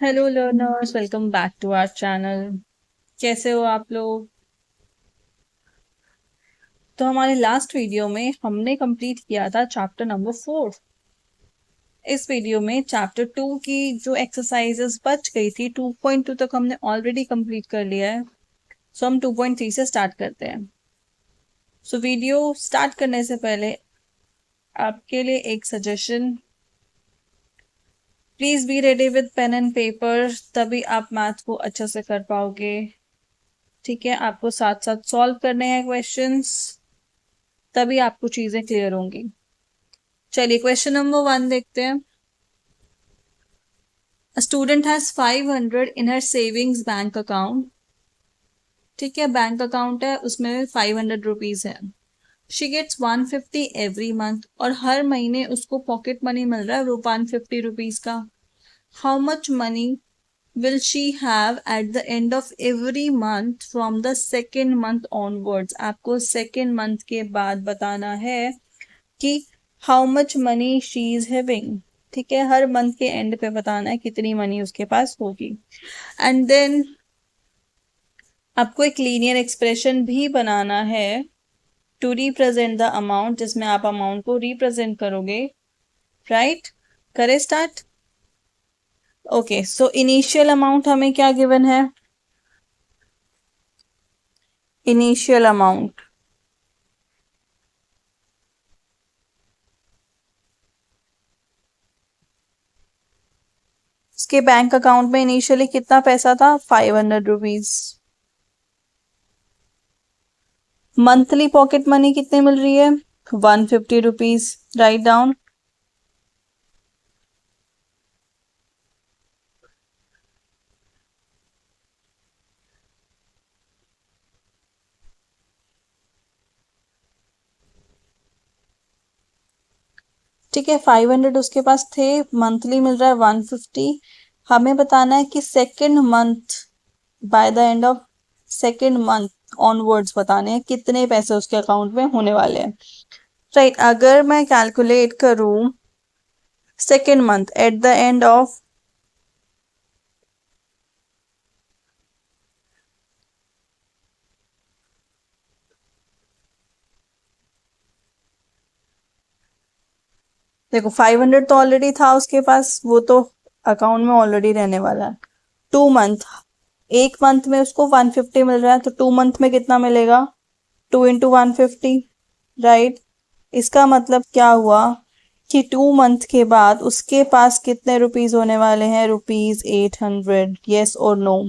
Hello learners, welcome back to our channel. कैसे हो आप लोग? तो हमारे लास्ट वीडियो में हमने कंप्लीट किया था चैप्टर नंबर 4। इस वीडियो में चैप्टर 2 की जो एक्सरसाइजेस बच गई थी 2.2 तक हमने ऑलरेडी कंप्लीट कर लिया है। सो हम 2.3 से स्टार्ट करते हैं। सो वीडियो स्टार्ट करने से पहले आपके लिए एक suggestion, please be ready with pen and paper, तभी आप मैथ को अच्छे से कर पाओगे। ठीक है, आपको साथ साथ सॉल्व करने हैं क्वेश्चंस, तभी आपको चीजें क्लियर होंगी। चलिए क्वेश्चन नंबर 1 देखते हैं। A student has 500 in her savings bank account। ठीक है, बैंक अकाउंट है, उसमें 500 रुपीज है। शी गेट्स 150 एवरी मंथ, और हर महीने उसको पॉकेट मनी मिल रहा है 150 रुपीज का। How much money will she have eight the end of every month from the second month onwards. आपको सेकेंड मंथ के बाद बताना है कि how much money she is having. ठीक है, हर मंथ के एंड पे बताना है कितनी मनी उसके पास होगी। एंड देन आपको एक लीनियर एक्सप्रेशन भी बनाना है टू रिप्रेजेंट द अमाउंट, जिसमें आप अमाउंट को रिप्रेजेंट करोगे। राइट, करें start. Okay, so initial amount हमें क्या गिवन है? इनिशियल अमाउंट इसके बैंक अकाउंट में इनिशियली कितना पैसा था? 500 रुपीज। मंथली पॉकेट मनी कितनी मिल रही है? 150 रुपीज। Write down. ठीक है, 500 उसके पास थे, मंथली मिल रहा है 150। हमें बताना है कि second month, by the end of second month onwards बताने हैं कितने पैसे उसके अकाउंट में होने वाले हैं। राइट, अगर मैं कैलकुलेट करूं second month eight the end of देखो 500 तो ऑलरेडी था उसके पास, वो तो अकाउंट में ऑलरेडी रहने वाला है। 2 मंथ, एक मंथ में उसको 150 मिल रहा है, तो 2 मंथ में कितना मिलेगा? 2 इंटू 150। राइट, इसका मतलब क्या हुआ कि 2 मंथ के बाद उसके पास कितने रुपीज होने वाले हैं? रुपीज 800। यस और नो?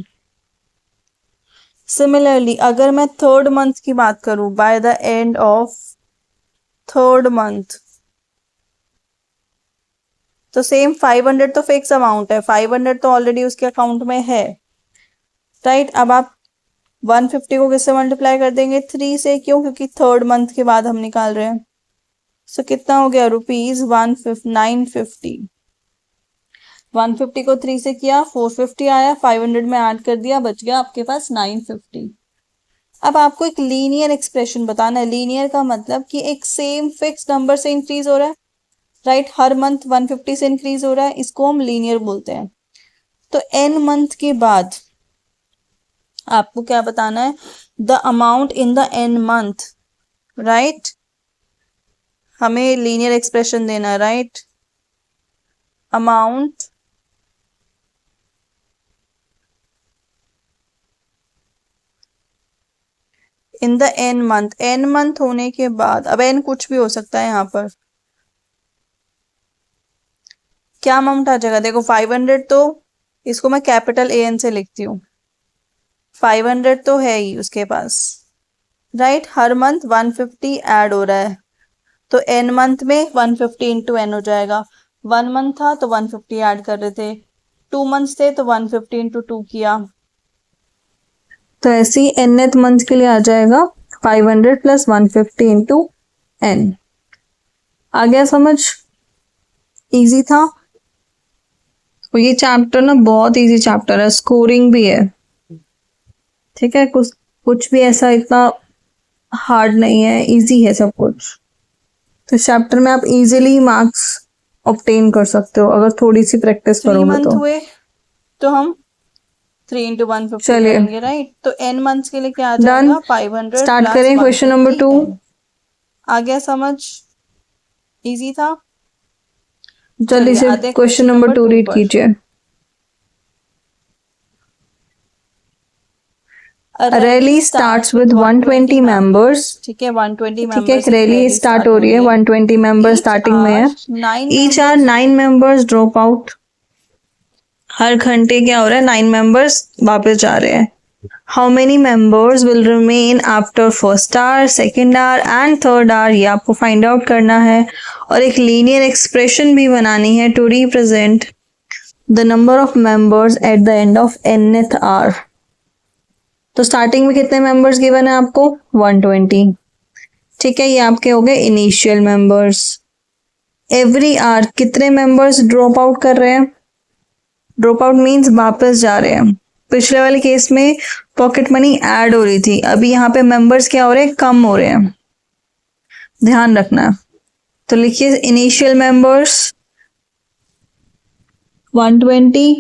सिमिलरली अगर मैं थर्ड मंथ की बात करूं, by the end of third month, तो सेम 500 तो फिक्स अमाउंट है, 500 तो ऑलरेडी उसके अकाउंट में है। राइट, अब आप 150 को किससे मल्टीप्लाई कर देंगे? 3 से। क्यों? क्योंकि थर्ड मंथ के बाद हम निकाल रहे हैं। सो कितना हो गया? रुपीज 950। 150 को 3 से किया, 450 आया, 500 में ऐड कर दिया, बच गया आपके पास 950। अब आपको एक लीनियर एक्सप्रेशन बताना है। लीनियर का मतलब कि एक सेम फिक्स नंबर से इंक्रीज हो रहा है। राइट, हर मंथ 150 से इंक्रीज हो रहा है, इसको हम लीनियर बोलते हैं। तो n मंथ के बाद आपको क्या बताना है? The amount in the n month. Right, हमें लीनियर एक्सप्रेशन देना है। Right, amount in the n month. n month होने के बाद, अब n कुछ भी हो सकता है, यहाँ पर क्या अमाउंट आ जाएगा? देखो 500 तो इसको मैं कैपिटल AN से लिखती हूँ, 500 तो है ही उसके पास। राइट, हर मंथ 150 ऐड हो रहा है, तो n मंथ में 150 इंटू n हो जाएगा। 1 मंथ था तो 150 ऐड कर रहे थे, 2 मंथ्स थे तो 150 इंटू 2 किया, तो ऐसे ही nth मंथ के लिए आ जाएगा 500 प्लस 150 इंटू n। आ गया समझ? इजी था। तो ये चैप्टर ना बहुत इजी चैप्टर है, स्कोरिंग भी है। ठीक है, कुछ भी ऐसा इतना हार्ड नहीं है, इजी है सब कुछ। तो इस चैप्टर में आप इजीली मार्क्स ऑब्टेन कर सकते हो अगर थोड़ी सी प्रैक्टिस करोगे तो। हुए तो हम 3 into 150 चलिए करेंगे, राइट। तो n मंथ्स के लिए क्या आ डन। जाएगा, 500 स्टार्ट प्लस करें क्वेश्चन नंबर 2। 150n। आ गया समझ, इजी था। जल्दी चलिए से आते हैं question question number number 2 2 read पर। कीजिए। A A rally rally starts starts with with 120 120 members। members। ठीक है, 120 ठीक है, मेंबर्स एक से एक रैली रैली स्टार्ट स्टार्ट हो हो रही रही है, है। 120 मेंबर ईच स्टार्टिंग में आर है। 9 each are members. 9 members drop out. हर घंटे क्या हो रहा है, 9 मेंबर्स वापस जा रहे हैं। How many members will remain after first hour, second hour and third hour, ये आपको फाइंड आउट करना है। और एक लीनियर एक्सप्रेशन भी बनानी है to represent the number of members at the end of nth hour. तो स्टार्टिंग में कितने मेंबर्स गिवन है आपको, 120। ठीक है, ये आपके हो गए इनिशियल मेंबर्स। एवरी आवर कितने मेंबर्स ड्रॉप आउट कर रहे हैं, ड्रॉप आउट मीन्स वापस जा रहे हैं। पिछले वाले केस में पॉकेट मनी ऐड हो रही थी, अभी यहाँ पे मेंबर्स क्या हो रहे हैं, कम हो रहे हैं, ध्यान रखना है। तो लिखिए इनिशियल मेंबर्स 120।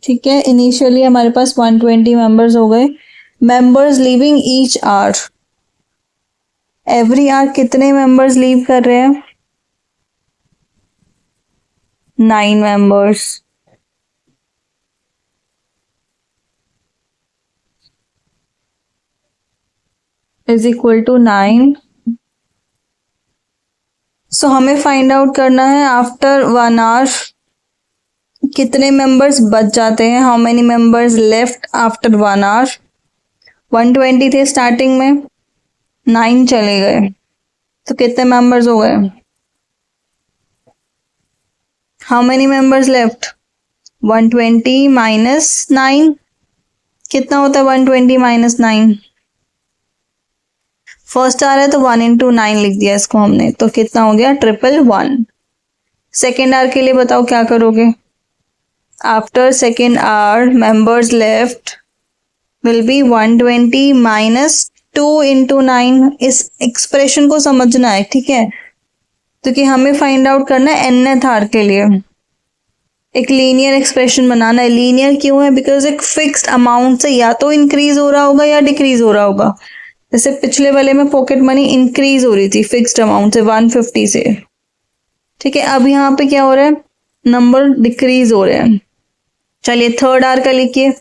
ठीक है, इनिशियली हमारे पास 120 मेंबर्स हो गए। Members leaving each hour, every hour कितने मेंबर्स लीव कर रहे हैं, 9 members. Is equal to 9। So हमें फाइंड आउट करना है आफ्टर 1 आवर कितने मेंबर्स बच जाते हैं, how many members left after 1 hour. 120 थे स्टार्टिंग में, 9 चले गए, तो कितने मेंबर्स हो गए, how many members left, 120 minus 9। कितना होता है 120 माइनस 9, फर्स्ट आ रहा है तो 1 इंटू 9 लिख दिया इसको हमने, तो कितना हो गया 111। सेकेंड आवर के लिए बताओ क्या करोगे, after second hour members left will be 120 minus 2 into 9। इस एक्सप्रेशन को समझना है, ठीक है, क्योंकि हमें फाइंड आउट करना है nth आवर के लिए। एक लीनियर एक्सप्रेशन बनाना है। लीनियर क्यों है, बिकॉज एक फिक्स्ड अमाउंट से या तो इंक्रीज हो रहा होगा या डिक्रीज हो रहा होगा। जैसे पिछले वाले में पॉकेट मनी इंक्रीज हो रही थी फिक्स्ड अमाउंट से 150 से, ठीक है, अब यहाँ पे क्या हो रहा है, नंबर डिक्रीज हो रहे हैं। चलिए थर्ड आवर का लिखिए,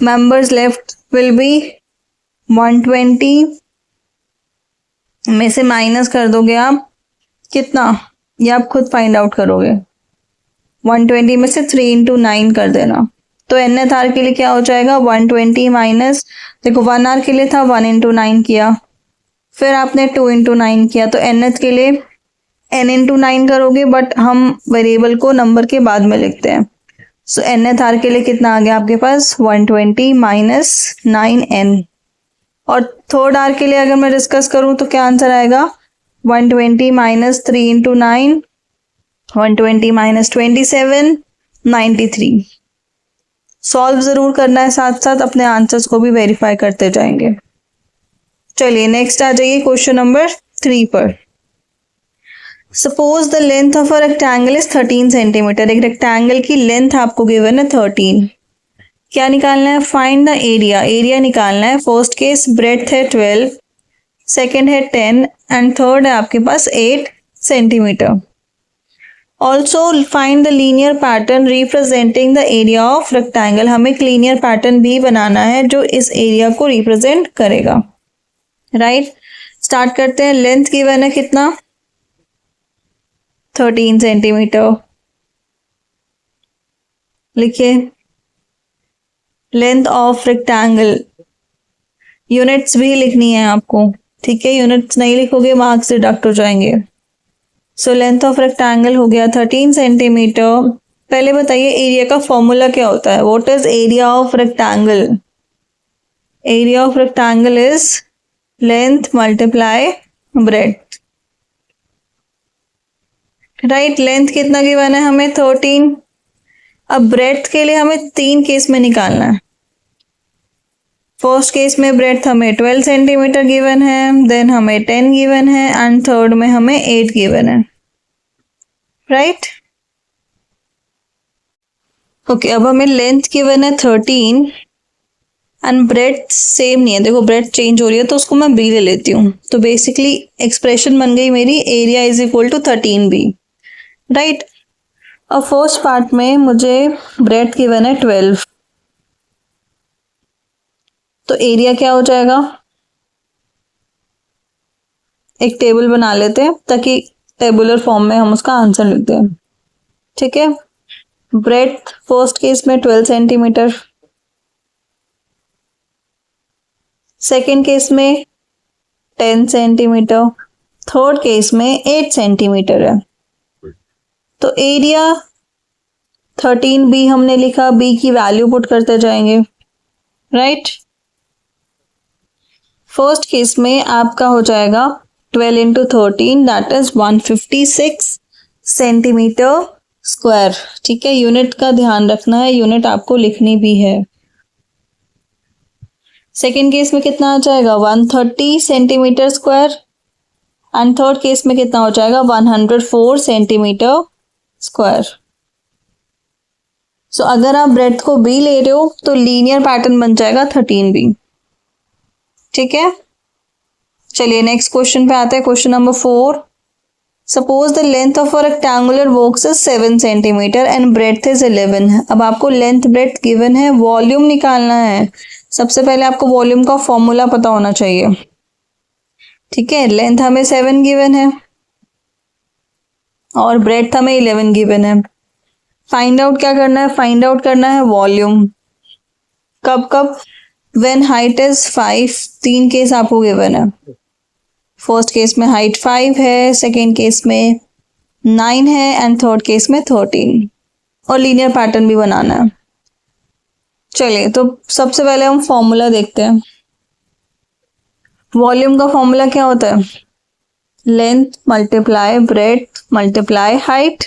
मेंबर्स लेफ्ट विल बी 120 में से माइनस कर दोगे आप कितना, ये आप खुद फाइंड आउट करोगे। 120 में से 3 इंटू 9 कर देना, तो nth आवर के लिए क्या हो जाएगा 120 माइनस, देखो 1 आवर के लिए था 1 इंटू 9 किया, फिर आपने 2 इंटू 9 किया, तो nth के लिए n इंटू 9 करोगे, बट हम वेरिएबल को नंबर के बाद में लिखते हैं। सो nth आवर के लिए कितना आ गया आपके पास 120 माइनस 9n। और थर्ड आवर के लिए अगर मैं डिस्कस करूं तो क्या आंसर आएगा 120 माइनस 3 इंटू 9, 120 माइनस 27, 93। सॉल्व जरूर करना है, साथ साथ अपने आंसर्स को भी वेरीफाई करते जाएंगे। चलिए नेक्स्ट आ जाइए क्वेश्चन नंबर 3 पर। Suppose the length of a rectangle is 13 centimetre. एक रेक्टेंगल की लेंथ आपको गिवन है 13। क्या निकालना है, फाइंड द एरिया। एरिया निकालना है। फर्स्ट केस ब्रेड्थ है 12, सेकेंड है 10 एंड थर्ड है आपके पास 8 centimetre. Also find the linear pattern representing the area of rectangle. हमें एक लीनियर पैटर्न भी बनाना है जो इस एरिया को रिप्रेजेंट करेगा, राइट। स्टार्ट करते हैं। लेंथ गिवन है कितना 13 सेंटीमीटर, लिखिए लेंथ ऑफ रेक्टेंगल। यूनिट्स भी लिखनी है आपको, ठीक है, यूनिट्स नहीं लिखोगे मार्क्स डिडक्ट हो जाएंगे। सो लेंथ ऑफ रेक्टेंगल हो गया 13 सेंटीमीटर। पहले बताइए एरिया का फॉर्मूला क्या होता है, what is area of rectangle. Area of rectangle is length multiply breadth, right. Length कितना गिवन है हमें 13। अब ब्रेड्थ के लिए हमें 3 केस में निकालना है। फर्स्ट केस में ब्रेड्थ हमें 12 सेंटीमीटर गिवन है, देन हमें 10 गिवन है एंड थर्ड में हमें 8 गिवन है, राइट। ओके, अब हमें लेंथ गिवन है 13 एंड ब्रेथ सेम नहीं है, देखो ब्रेथ चेंज हो रही है तो उसको मैं बी ले लेती हूँ। तो बेसिकली एक्सप्रेशन बन गई मेरी area is equal to 13b, right. अब फर्स्ट पार्ट में मुझे ब्रेथ गिवन है 12, तो एरिया क्या हो जाएगा, एक टेबल बना लेते हैं ताकि टेबुलर फॉर्म में हम उसका आंसर लिख दें। ठीक है, ब्रेथ फर्स्ट केस में 12 सेंटीमीटर, सेकेंड केस में 10 सेंटीमीटर, थर्ड केस में 8 सेंटीमीटर है। तो एरिया 13b हमने लिखा, b की वैल्यू पुट करते जाएंगे, राइट। फर्स्ट केस में आपका हो जाएगा 12 into 13 that is 156 centimetre square. ठीक है, यूनिट का ध्यान रखना है, यूनिट आपको लिखनी भी है। सेकेंड केस में कितना आ जाएगा 130 centimetre square and third case में कितना हो जाएगा 104 सेंटीमीटर स्क्वायर। सो अगर आप ब्रेथ को बी ले रहे हो तो लीनियर पैटर्न बन जाएगा 13b। ठीक है, चलिए नेक्स्ट क्वेश्चन पे आते हैं। Question number 4, suppose the length of a rectangular box is 7 centimetre and breadth is 11 है। अब आपको लेंथ ब्रेथ गिवन है, वॉल्यूम निकालना है। सबसे पहले आपको वॉल्यूम का फॉर्मूला पता होना चाहिए। ठीक है, लेंथ हमें 7 गिवन है और ब्रेथ हमें 11 गिवन है। फाइंड आउट क्या करना है, फाइंड आउट करना है वॉल्यूम। कब कब, व्हेन हाइट इज 5, 3 केस आपको गिवन है। फर्स्ट केस में हाइट 5 है, सेकेंड केस में 9 है एंड थर्ड केस में 13, और लीनियर पैटर्न भी बनाना है। चलिए तो सबसे पहले हम फॉर्मूला देखते हैं। वॉल्यूम का फॉर्मूला क्या होता है, length multiply breath multiply height.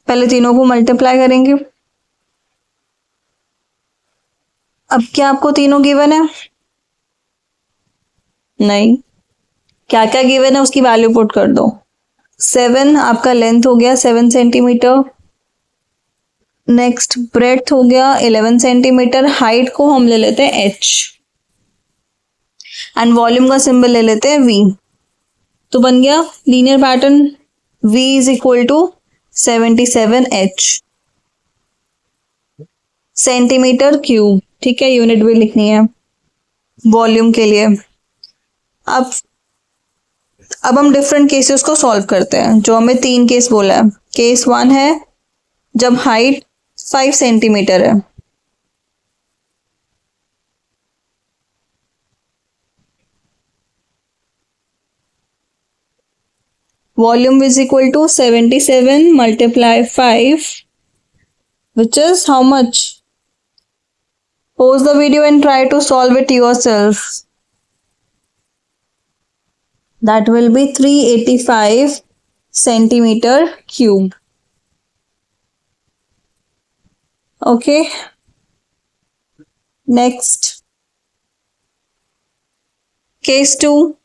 पहले तीनों को मल्टीप्लाई करेंगे। अब क्या आपको तीनों गिवन है, नहीं, क्या क्या गिवन है उसकी वैल्यू पुट कर दो। 7 आपका लेंथ हो गया 7 सेंटीमीटर, नेक्स्ट ब्रेथ हो गया 11 सेंटीमीटर, हाइट को हम ले लेते हैं h एंड वॉल्यूम का सिंबल ले लेते हैं v। तो बन गया linear pattern v is equal to 77h centimetre cube. ठीक है, यूनिट भी लिखनी है वॉल्यूम के लिए। अब हम डिफरेंट केसेस को सॉल्व करते हैं, जो हमें 3 केस बोला है। केस 1 है जब हाइट 5 सेंटीमीटर है, volume is equal to 77 multiply 5 which is how much? Pause the video and try to solve it yourself. That will be 385 centimeter cube. Okay. Next. Case 2.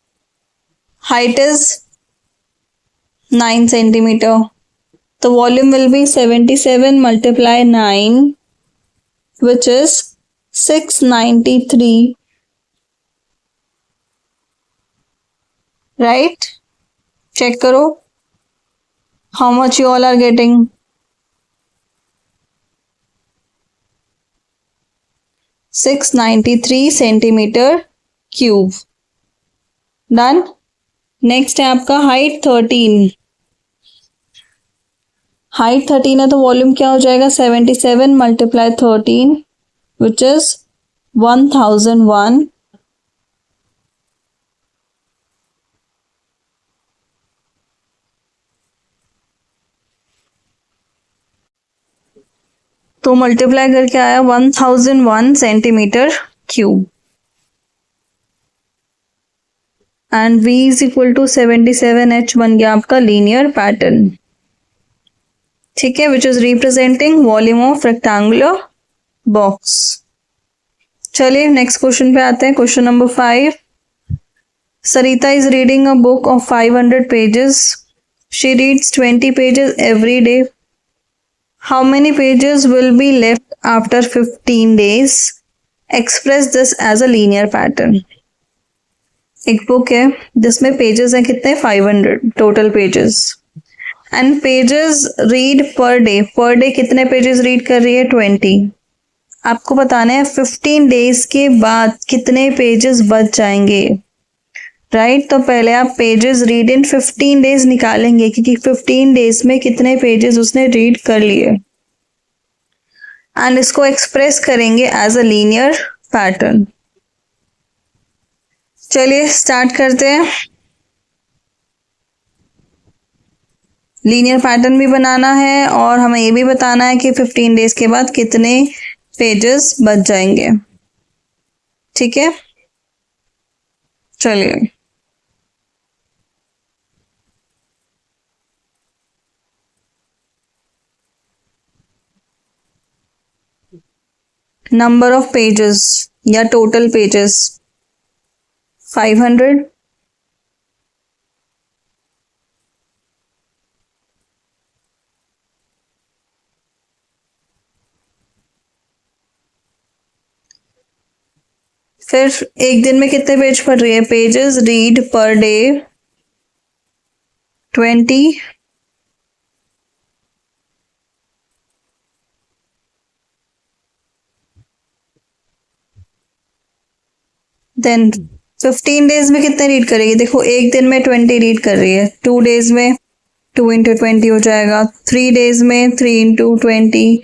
Height is 9 centimeter. The volume will be 77 multiply 9 which is 693, right? Check करो how much you all are getting. 693 centimeter cube. Done. Next है आपका height 13। Height 13 है तो volume क्या हो जाएगा 77 multiply 13 which is 1001। तो multiply करके आया 1001 centimetre cube and v is equal to 77h बन गया आपका लीनियर पैटर्न। ठीक है, which is representing volume of rectangular box. चलिए नेक्स्ट क्वेश्चन पे आते हैं। Question number 5, Sarita is reading a book of 500 pages. She reads 20 pages every day how many pages will be left after 15 days? Express this as a linear pattern. एक book है जिसमें pages हैं कितने, 500 total pages, and pages read per day कितने pages read कर रही है, 20। आपको बताना है 15 डेज के बाद कितने पेजेस बच जाएंगे, राइट। तो पहले आप पेजेस रीड इन 15 डेज निकालेंगे क्योंकि 15 डेज में कितने पेजेस उसने रीड कर लिए, एंड इसको एक्सप्रेस करेंगे एज अ लीनियर पैटर्न। चलिए स्टार्ट करते हैं। लीनियर पैटर्न भी बनाना है और हमें ये भी बताना है कि 15 डेज के बाद कितने पेजेस बच जाएंगे, ठीक है। चलिए नंबर ऑफ पेजेस या टोटल पेजेस 500। फिर एक दिन में कितने पेज पढ़ रही है, pages read per day 20, then 15 days में कितने रीड करेगी, देखो एक दिन में 20 रीड कर रही है, 2 डेज में 2 इंटू 20 हो जाएगा, 3 डेज में 3 इंटू 20,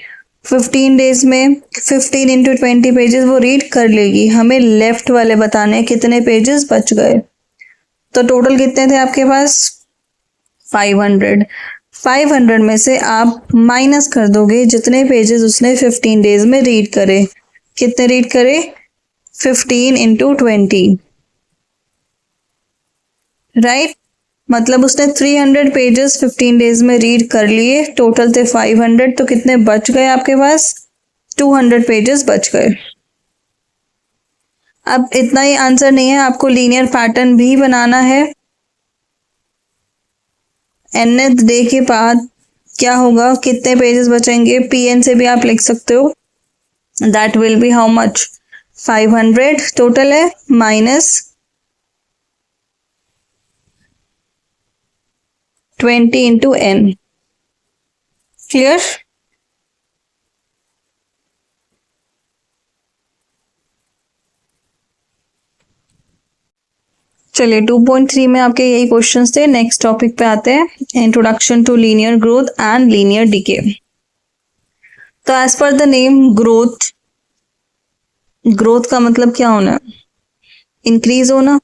15 डेज में 15 इंटू 20 पेजेस वो रीड कर लेगी। हमें लेफ्ट वाले बताने हैं कितने पेजेस बच गए। तो टोटल कितने थे आपके पास, 500। 500 में से आप माइनस कर दोगे जितने पेजेस उसने 15 डेज में रीड करे। कितने रीड करे, 15 इंटू 20, राइट। मतलब उसने 300 पेजेस 15 डेज में रीड कर लिए, टोटल थे 500, तो कितने बच गए आपके पास, 200 पेजेस बच गए। अब इतना ही आंसर नहीं है, आपको लीनियर पैटर्न भी बनाना है। nth डे के बाद क्या होगा, कितने पेजेस बचेंगे, pn से भी आप लिख सकते हो, that will be how much, 500 total है, माइनस 20 इंटू n। क्लियर। चलिए 2.3 में आपके यही क्वेश्चंस थे। नेक्स्ट टॉपिक पे आते हैं, introduction to linear growth and linear decay. तो as per the name growth, growth का मतलब क्या होना है, इंक्रीज होना।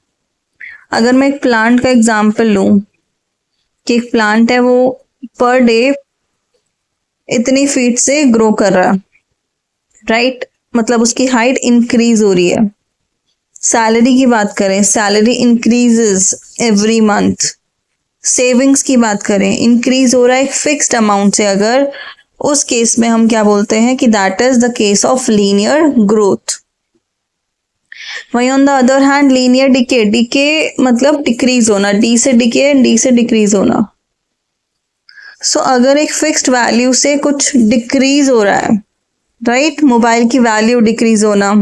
अगर मैं एक प्लांट का एग्जांपल लूं कि एक प्लांट है वो पर डे इतनी फीट से ग्रो कर रहा है, राइट, मतलब उसकी हाइट इंक्रीज हो रही है। सैलरी की बात करें, salary increases every month. Savings की बात करें, इंक्रीज हो रहा है एक फिक्स्ड अमाउंट से, अगर उस केस में हम क्या बोलते हैं कि that is the case of linear growth. वहीं on the other hand linear decay, decay मतलब डिक्रीज होना, डी से डिके एंड डी से डिक्रीज होना। सो अगर एक फिक्स्ड वैल्यू से कुछ डिक्रीज हो रहा है, राइट, मोबाइल की वैल्यू डिक्रीज होना,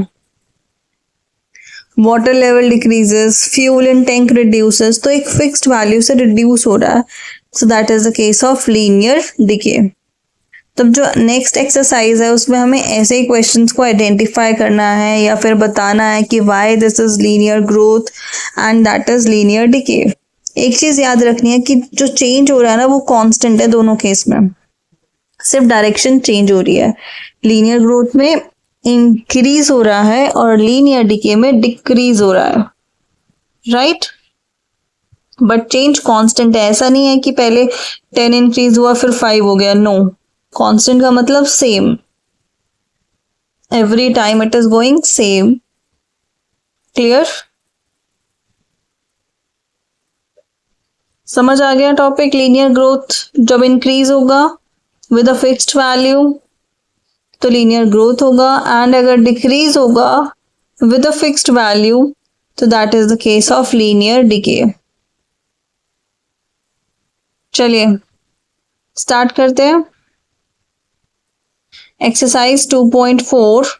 water level decreases, fuel in tank reduces, तो एक फिक्स्ड वैल्यू से रिड्यूस हो रहा है, so that is the case of linear decay. तब जो नेक्स्ट एक्सरसाइज है उसमें हमें ऐसे ही क्वेश्चंस को आइडेंटिफाई करना है या फिर बताना है कि why this is linear growth and that is linear decay. एक चीज याद रखनी है कि जो चेंज हो रहा है ना वो कांस्टेंट है दोनों केस में, सिर्फ डायरेक्शन चेंज हो रही है। लीनियर ग्रोथ में इंक्रीज हो रहा है और लीनियर डिके में डिक्रीज हो रहा है, राइट, बट चेंज कांस्टेंट है। ऐसा नहीं है कि पहले 10 इंक्रीज हुआ फिर 5 हो गया, नो। कांस्टेंट का मतलब same, every time it is going same. Clear, समझ आ गया टॉपिक। लीनियर ग्रोथ जब इंक्रीज होगा विद अ फिक्स्ड वैल्यू तो लीनियर ग्रोथ होगा, एंड अगर डिक्रीज होगा विद अ फिक्स्ड वैल्यू तो that is the case of linear decay. चलिए स्टार्ट करते हैं। Exercise 2.4.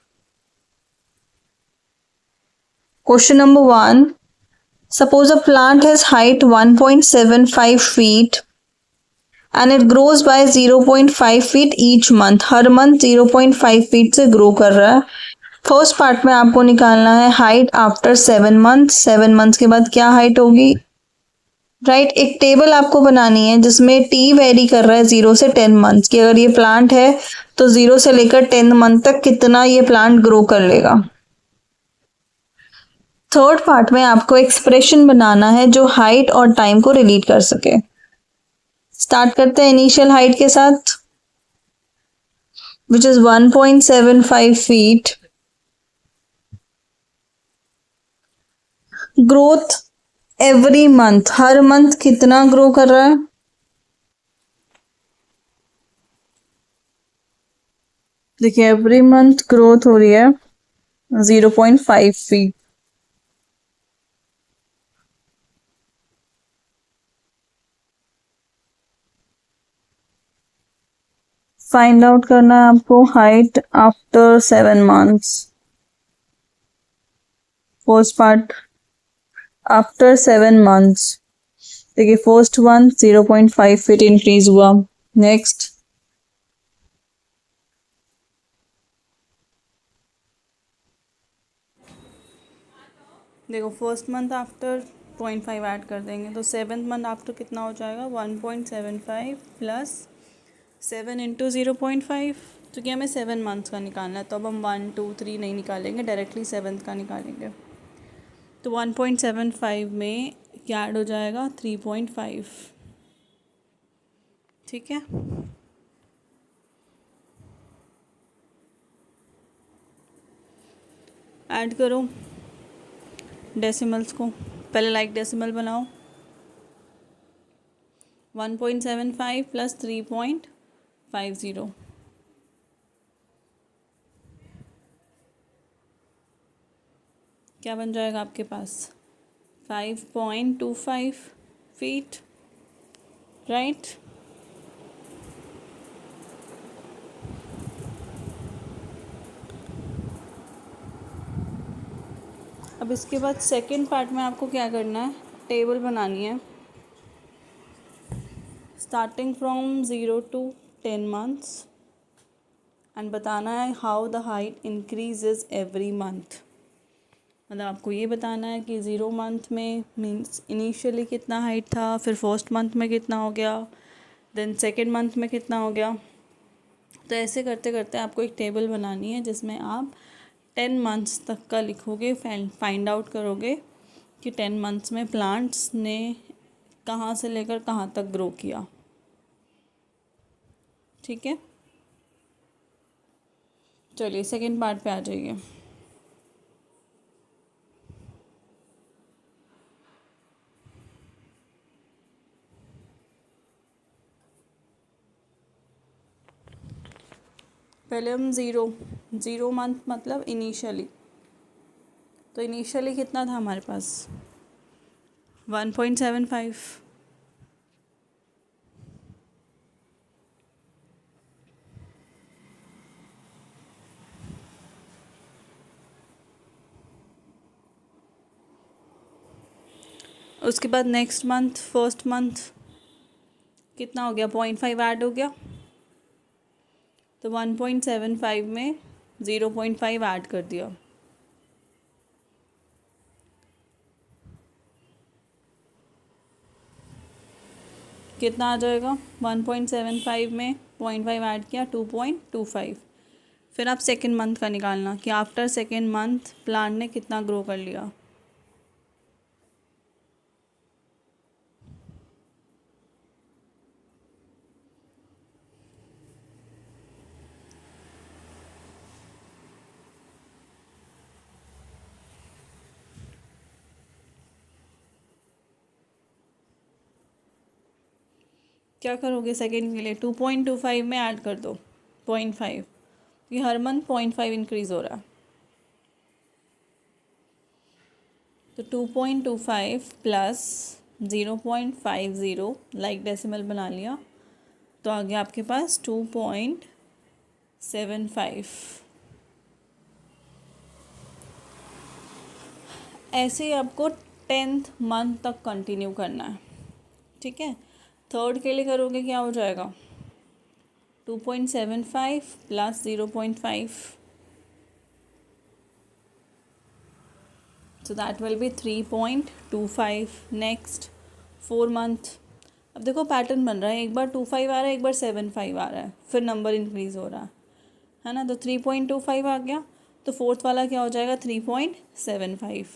Question number 1. Suppose a plant has height 1.75 feet and it grows by 0.5 feet each month. Her month 0.5 feet से grow कर रहा है. First part में आपको निकालना है हाइट आफ्टर 7 मंथ. 7 मंथ के बाद क्या हाइट होगी, राइट. एक टेबल आपको बनानी है जिसमें टी वेरी कर रहा है 0 से 10 मंथ की. अगर ये प्लांट है तो 0 से लेकर 10 मंथ तक कितना ये प्लांट ग्रो कर लेगा. थर्ड पार्ट में आपको एक्सप्रेशन बनाना है जो हाइट और टाइम को रिलेट कर सके. स्टार्ट करते हैं इनिशियल हाइट के साथ, which is 1.75 feet. Growth every month, her month कितना ग्रो कर रहा है. देखिए एवरी मंथ ग्रोथ हो रही है 0.5 फीट. फाइंड आउट करना है आपको height after 7 months. First part after 7 months. देखिए फर्स्ट वन 0.5 फीट इंक्रीज हुआ. नेक्स्ट देखो फर्स्ट मंथ आफ्टर 0.5 ऐड कर देंगे तो 7th मंथ आफ्टर कितना हो जाएगा 1.75 प्लस 7 इंटू 0.5. क्योंकि हमें 7 मंथ्स का निकालना है तो अब हम 1 2 3 नहीं निकालेंगे, डायरेक्टली 7th का निकालेंगे. तो 1.75 में क्या ऐड हो जाएगा 3.5. ठीक है. ऐड करो डेसिमल्स को. पहले लाइक डेसिमल बनाओ. 1.75 प्लस 3.50 क्या बन जाएगा आपके पास 5.25 फीट, राइट. अब इसके बाद सेकंड पार्ट में आपको क्या करना है, टेबल बनानी है starting from 0 to 10 months and बताना है how the height increases every month. मतलब आपको ये बताना है कि 0 मंथ में मीन्स इनिशियली कितना हाइट था, फिर फर्स्ट मंथ में कितना हो गया, देन सेकेंड मंथ में कितना हो गया. तो ऐसे करते करते आपको एक टेबल बनानी है जिसमें आप 10 मंथ्स तक का लिखोगे. फाइंड आउट करोगे कि 10 मंथ्स में प्लांट्स ने कहाँ से लेकर कहाँ तक ग्रो किया. ठीक है. चलिए सेकेंड पार्ट पे आ जाइए. पहले हम 0 मंथ मतलब इनिशियली. तो इनिशियली कितना था हमारे पास 1.75. उसके बाद नेक्स्ट मंथ फर्स्ट मंथ कितना हो गया 0.5 ऐड हो गया. तो 1.75 में 0.5 ऐड कर दिया. कितना आ जाएगा 1.75 में 0.5 ऐड किया 2.25. फिर आप सेकेंड मंथ का निकालना कि आफ्टर सेकेंड मंथ प्लांट ने कितना ग्रो कर लिया. क्या करोगे सेकेंड के लिए 2.25 में ऐड कर दो 0.5. ये हर मंथ 0.5 इंक्रीज़ हो रहा है. तो 2.25 प्लस 0.50 लाइक डेसिमल बना लिया तो आ गया आपके पास 2.50. 75। ऐसे ही आपको 10th मंथ तक कंटिन्यू करना है, ठीक है। थर्ड के लिए करोगे क्या हो जाएगा, 2.75 plus 0.5, so that will be 3.25। Next 4 month. अब देखो पैटर्न बन रहा है, एक बार 25 आ रहा है, एक बार 75 आ रहा है, फिर नंबर इंक्रीज हो रहा है ना। तो 3.25 आ गया, तो फोर्थ वाला क्या हो जाएगा, 3.75।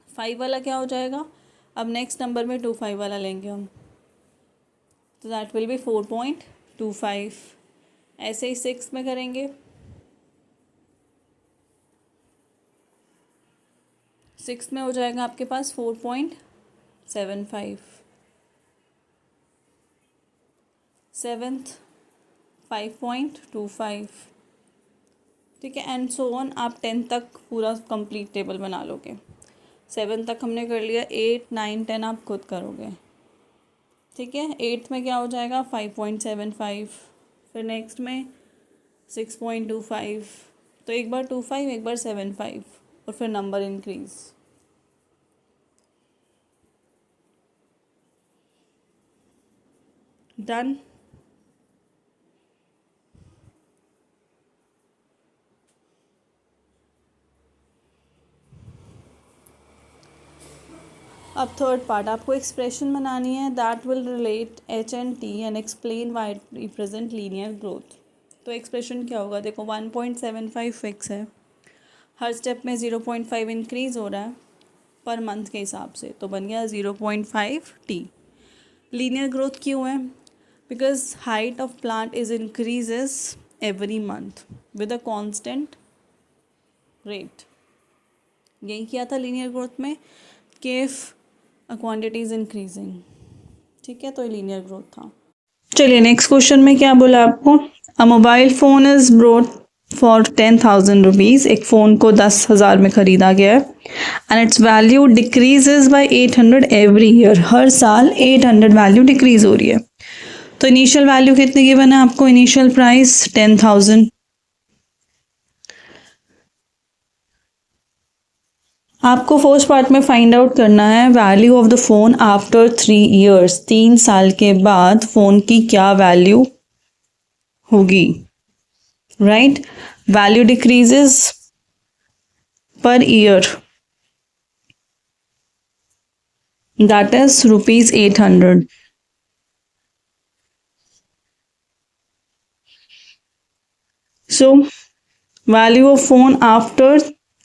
5 वाला क्या हो जाएगा, अब नेक्स्ट नंबर में 25 वाला लेंगे हम, तो दैट विल बी 4.25। ऐसे ही 6 में करेंगे, 6 में हो जाएगा आपके पास 4.75। सेवेंथ 5.25, ठीक है, एंड सो ऑन। आप 10 तक पूरा कंप्लीट टेबल बना लोगे। 7 तक हमने कर लिया, 8 9 10 आप खुद करोगे, ठीक है। 8th में क्या हो जाएगा, 5.75, फिर नेक्स्ट में 6.25। तो एक बार 25, एक बार 75, और फिर नंबर इंक्रीज। डन। अब थर्ड पार्ट, आपको एक्सप्रेशन बनानी है that will relate H and T and explain why represent linear growth. तो एक्सप्रेशन क्या होगा, देखो 1.75 फिक्स है, हर स्टेप में 0.5 इंक्रीज हो रहा है पर मंथ के हिसाब से, तो बन गया 0.5 टी। लीनियर ग्रोथ क्यों है, because height of plant is increases every month with a constant rate. यही किया था लीनियर ग्रोथ में, कि if a quantity is increasing, ठीक है, तो ये लीनियर ग्रोथ था। चलिए नेक्स्ट क्वेश्चन में क्या बोला आपको, a mobile phone is brought for 10,000 rupees. एक फ़ोन को 10,000 में ख़रीदा गया है, and its value decreases by 800 every year. हर साल 800 वैल्यू डिक्रीज हो रही है। तो इनिशियल वैल्यू कितनी गिवन है आपको, इनिशियल प्राइस 10,000। आपको फर्स्ट पार्ट में फाइंड आउट करना है value of the phone after 3 years. 3 साल के बाद फ़ोन की क्या वैल्यू होगी, right. Value decreases per year, that is rupees 800. So value of phone after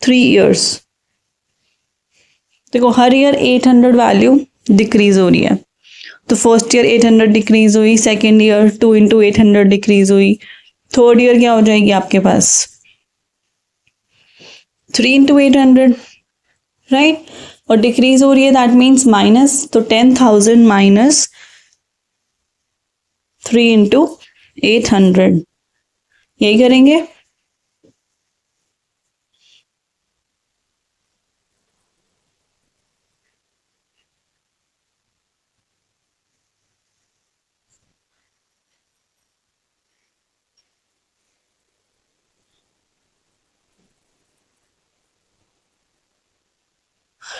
3 years, देखो हर ईयर 800 वैल्यू डिक्रीज हो रही है। तो फर्स्ट ईयर 800 डिक्रीज हुई, सेकेंड ईयर 2 इंटू 800 डिक्रीज हुई, थर्ड ईयर क्या हो जाएगी आपके पास 3 इंटू 800, राइट। और डिक्रीज हो रही है, दैट मीन्स माइनस, तो 10,000 माइनस 3 इंटू 800, यही करेंगे।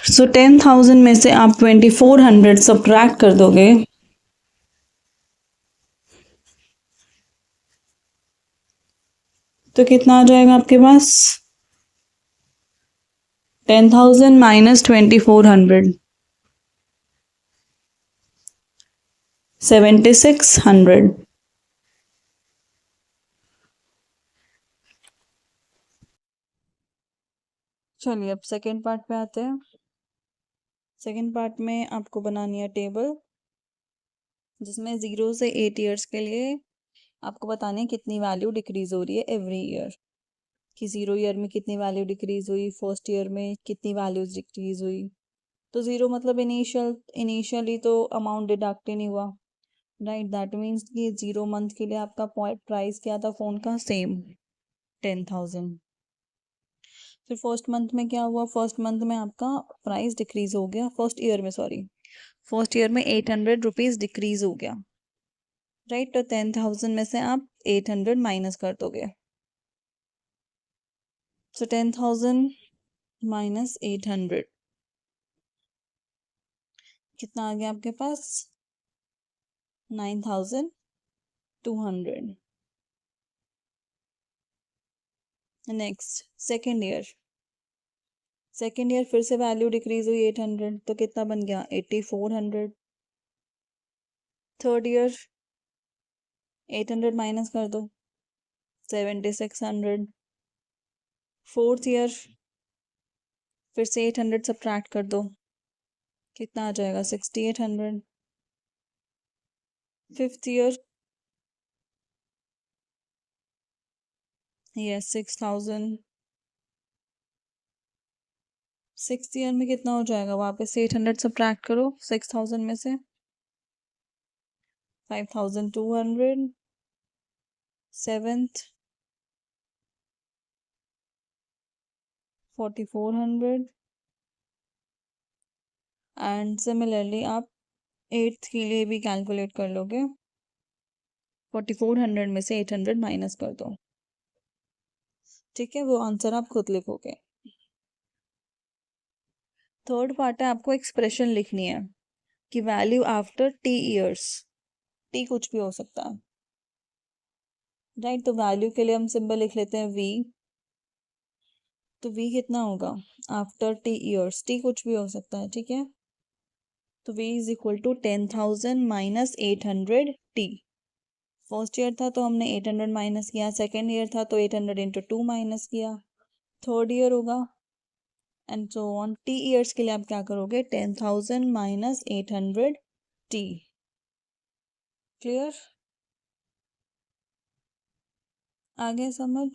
सो 10,000 में से आप 2,400 सब्ट्रैक्ट कर दोगे, तो कितना आ जाएगा आपके पास 10,000 माइनस 2,400, 7,600। चलिए अब सेकेंड पार्ट पे आते हैं। सेकेंड पार्ट में आपको बनानी है टेबल, जिसमें 0 से 8 ईयर्स के लिए आपको बताना है कितनी वैल्यू डिक्रीज हो रही है एवरी ईयर, कि 0 ईयर में कितनी वैल्यू डिक्रीज हुई, फर्स्ट ईयर में कितनी वैल्यूज डिक्रीज हुई। तो 0 मतलब इनिशियली तो अमाउंट डिडक्ट ही नहीं हुआ, राइट। दैट मीन्स कि 0 मंथ के लिए आपका प्राइस क्या था फ़ोन का, सेम 10,000। फिर फर्स्ट मंथ में क्या हुआ, फर्स्ट मंथ में आपका प्राइस डिक्रीज हो गया, फर्स्ट ईयर में 800 रुपीज़ डिक्रीज हो गया, राइट। तो 10,000 में से आप 800 माइनस कर दोगे। सो 10,000 माइनस 800 कितना आ गया आपके पास? 9,200। Next second year. Second year फिर से वैल्यू डिक्रीज हुई 800, तो कितना बन गया? 8,400। थर्ड ईयर 800 माइनस कर दो, 7,600। फोर्थ ईयर फिर से 800 सब्ट्रैक्ट कर दो, कितना आ जाएगा? 6,800। Fifth year yes 6,000। Sixth year में कितना हो जाएगा? वापस 800 सब्ट्रैक्ट करो 6,000 में से, 5,200। सेवेंथ 4,400। एंड सिमिलरली आप एट्थ के लिए भी कैलकुलेट कर लोगे। 4,400 में से 800 माइनस कर दो, ठीक है? वो आंसर आप खुद लिखोगे। थर्ड पार्ट है, आपको एक्सप्रेशन लिखनी है कि value after T years. T कुछ भी हो सकता है, राइट? तो वैल्यू के लिए हम सिंबल लिख लेते हैं वी। तो वी कितना होगा आफ्टर टी ईयर्स? टी कुछ भी हो सकता है, ठीक है? तो v is equal to 10,000 minus 800 T. First year था तो हमने 800 माइनस किया, सेकेंड ईयर था तो 800 इंटू 2 माइनस किया, थर्ड ईयर होगा and so on. T years के लिए आप क्या करोगे? 10,000 माइनस 800 टी। क्लियर? आगे समझ?